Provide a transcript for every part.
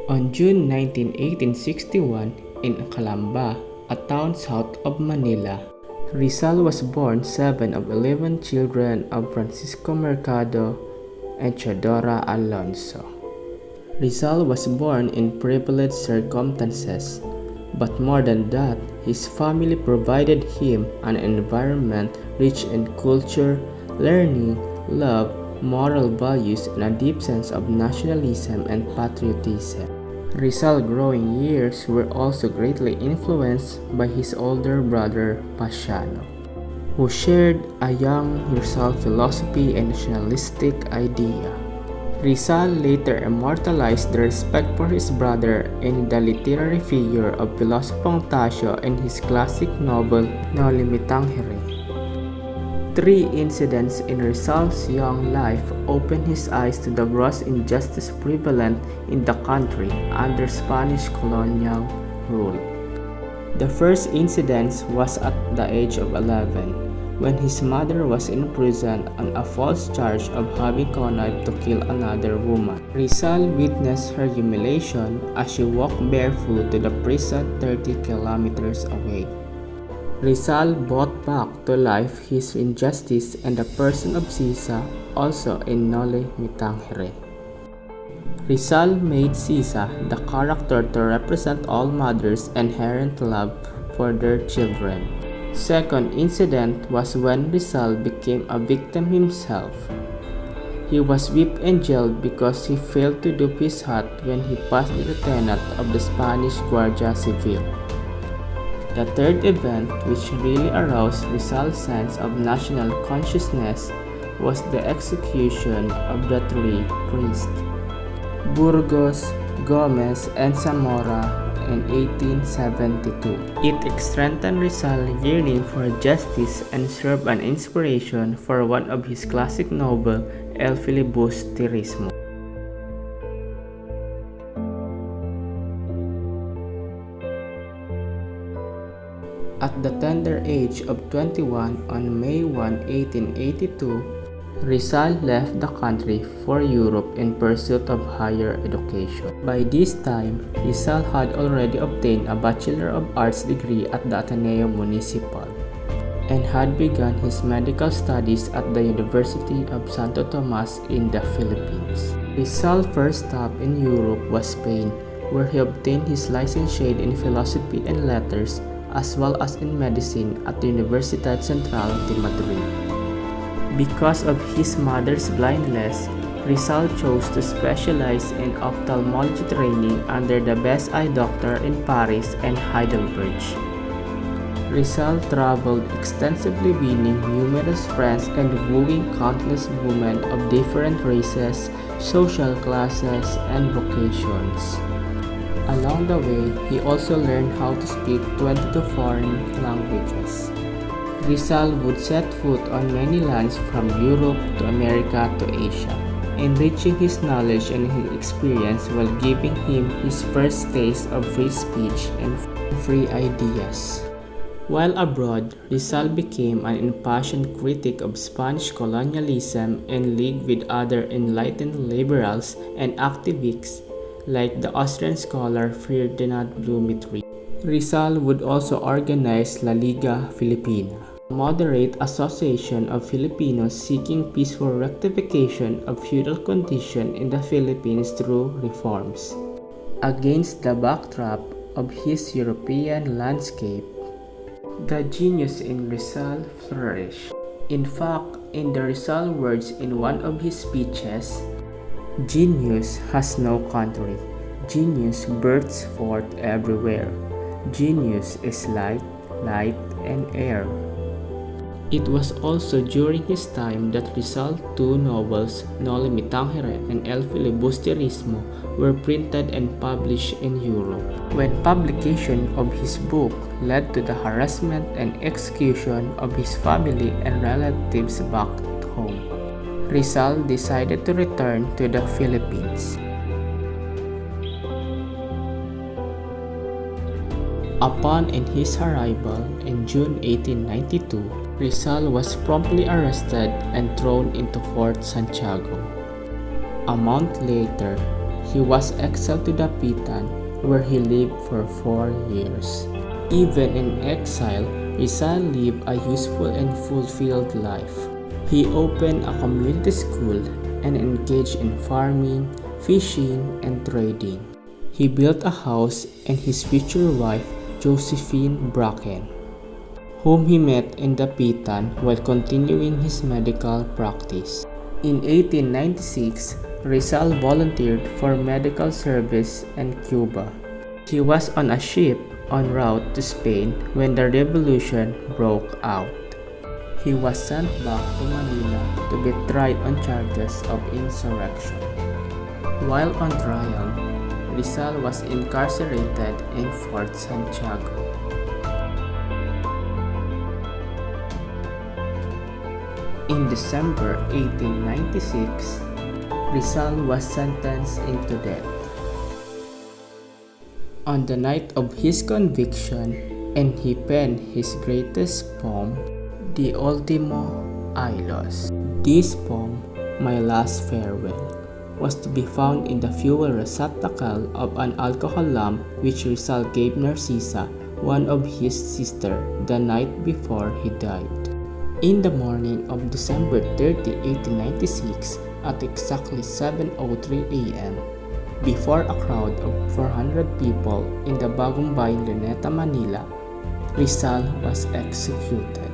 On June 19, 1861, in Calamba, a town south of Manila, Rizal was born 7 of 11 children of Francisco Mercado and Teodora Alonso. Rizal was born in privileged circumstances, but more than that, his family provided him an environment rich in culture, learning, love, moral values, and a deep sense of nationalism and patriotism. Rizal's growing years were also greatly influenced by his older brother Paciano, who shared a young Rizal philosophy and nationalistic idea. Rizal later immortalized the respect for his brother in the literary figure of Filosofong Tasio in his classic novel No Limitang Here. 3 incidents in Rizal's young life opened his eyes to the gross injustice prevalent in the country under Spanish colonial rule. The first incident was at the age of 11, when his mother was imprisoned on a false charge of having connived to kill another woman. Rizal witnessed her humiliation as she walked barefoot to the prison 30 kilometers away. Rizal brought back to life his injustice and the person of Sisa, also in No Limitang Here. Rizal made Sisa the character to represent all mothers' inherent love for their children. Second incident was when Rizal became a victim himself. He was whipped and jailed because he failed to do his hat when he passed the lieutenant of the Spanish Guardia Civil. The third event, which really aroused Rizal's sense of national consciousness, was the execution of the 3 priests, Burgos, Gomez, and Zamora, in 1872. It strengthened Rizal's yearning for justice and served an inspiration for one of his classic novels, El Filibusterismo. At the tender age of 21 on May 1, 1882, Rizal left the country for Europe in pursuit of higher education. By this time, Rizal had already obtained a Bachelor of Arts degree at the Ateneo Municipal and had begun his medical studies at the University of Santo Tomas in the Philippines. Rizal's first stop in Europe was Spain, where he obtained his licentiate in philosophy and letters as well as in medicine at the Universidad Central de Madrid. Because of his mother's blindness, Rizal chose to specialize in ophthalmology training under the best eye doctor in Paris and Heidelberg. Rizal traveled extensively, winning numerous friends and wooing countless women of different races, social classes, and vocations. Along the way, he also learned how to speak 22 foreign languages. Rizal would set foot on many lands from Europe to America to Asia, enriching his knowledge and his experience while giving him his first taste of free speech and free ideas. While abroad, Rizal became an impassioned critic of Spanish colonialism and leagued with other enlightened liberals and activists like the Austrian scholar Ferdinand Blumentritt. Rizal would also organize La Liga Filipina, a moderate association of Filipinos seeking peaceful rectification of feudal conditions in the Philippines through reforms. Against the backdrop of his European landscape, the genius in Rizal flourished. In fact, in the Rizal words in one of his speeches, "Genius has no country. Genius bursts forth everywhere. Genius is light, and air." It was also during his time that Rizal's 2 novels, No Limitang Here and El Filibusterismo, were printed and published in Europe. When publication of his book led to the harassment and execution of his family and relatives back home, Rizal decided to return to the Philippines. Upon his arrival in June 1892, Rizal was promptly arrested and thrown into Fort Santiago. A month later, He was exiled to Dapitan, where he lived for 4 years. Even in exile, Rizal lived a useful and fulfilled life. He opened a community school and engaged in farming, fishing, and trading. He built a house and his future wife, Josephine Bracken, whom he met in Dapitan while continuing his medical practice. In 1896, Rizal volunteered for medical service in Cuba. He was on a ship en route to Spain when the revolution broke out. He was sent back to Manila to be tried on charges of insurrection. While on trial, Rizal was incarcerated in Fort Santiago. In December 1896, Rizal was sentenced into death. On the night of his conviction, and he penned his greatest poem, De Ultimo Hilos. This poem, My Last Farewell, was to be found in the fuel receptacle of an alcohol lamp which Rizal gave Narcisa, one of his sisters, the night before he died. In the morning of December 30, 1896, at exactly 7:03 a.m., before a crowd of 400 people in the Bagumbay, Luneta, Manila, Rizal was executed.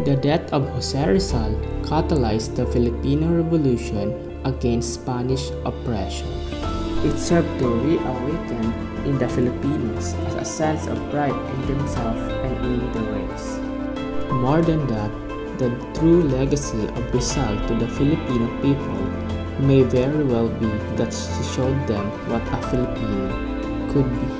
The death of Jose Rizal catalyzed the Filipino Revolution against Spanish oppression. It served to reawaken in the Filipinos a sense of pride in themselves and in the race. More than that, the true legacy of Rizal to the Filipino people may very well be that she showed them what a Filipino could be.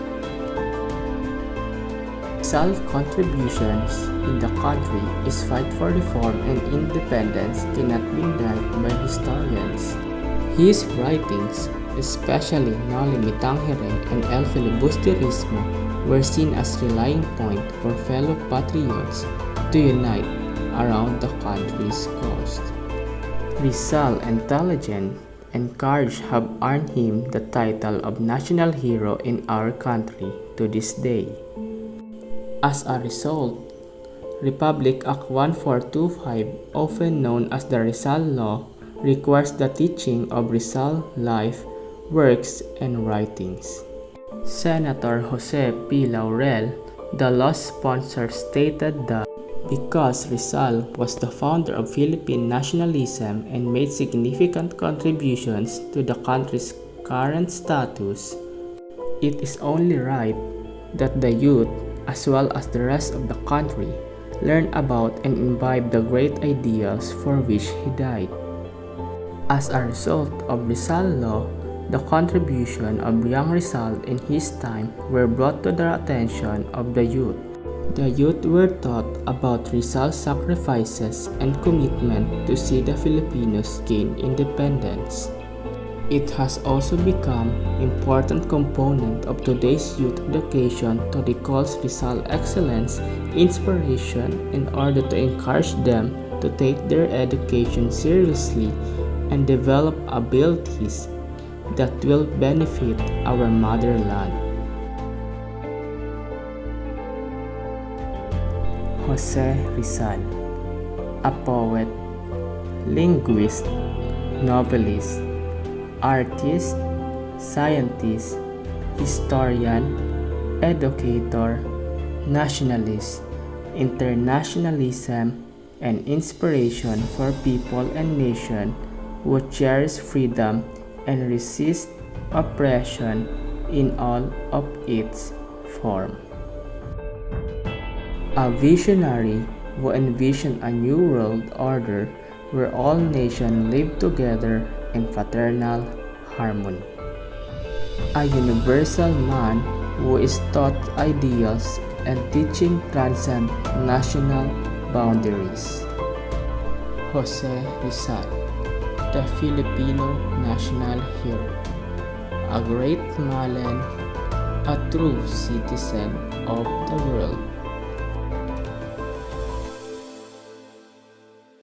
Rizal's contributions in the country is fight for reform and independence cannot be denied by historians. His writings, especially Noli Me Tangere and El Filibusterismo, were seen as rallying point for fellow patriots to unite around the country's cause. Rizal's intelligence and courage have earned him the title of national hero in our country to this day. As a result, Republic Act 1425, often known as the Rizal Law, requires the teaching of Rizal's life, works, and writings. Senator Jose P. Laurel, the law's sponsor, stated that because Rizal was the founder of Philippine nationalism and made significant contributions to the country's current status, it is only right that the youth, as well as the rest of the country, learn about and imbibe the great ideals for which he died. As a result of Rizal Law, the contribution of young Rizal in his time were brought to the attention of the youth. The youth were taught about Rizal's sacrifices and commitment to see the Filipinos gain independence. It has also become an important component of today's youth education to recall Rizal's excellence, inspiration in order to encourage them to take their education seriously and develop abilities that will benefit our motherland. Jose Rizal, a poet, linguist, novelist, artist, scientist, historian, educator, nationalist, internationalism, and inspiration for people and nation who cherish freedom and resist oppression in all of its forms. A visionary who envisioned a new world order where all nations live together in fraternal harmony. A universal man who is taught ideals and teaching transcend national boundaries. Jose Rizal, the Filipino national hero, a great Malan, a true citizen of the world.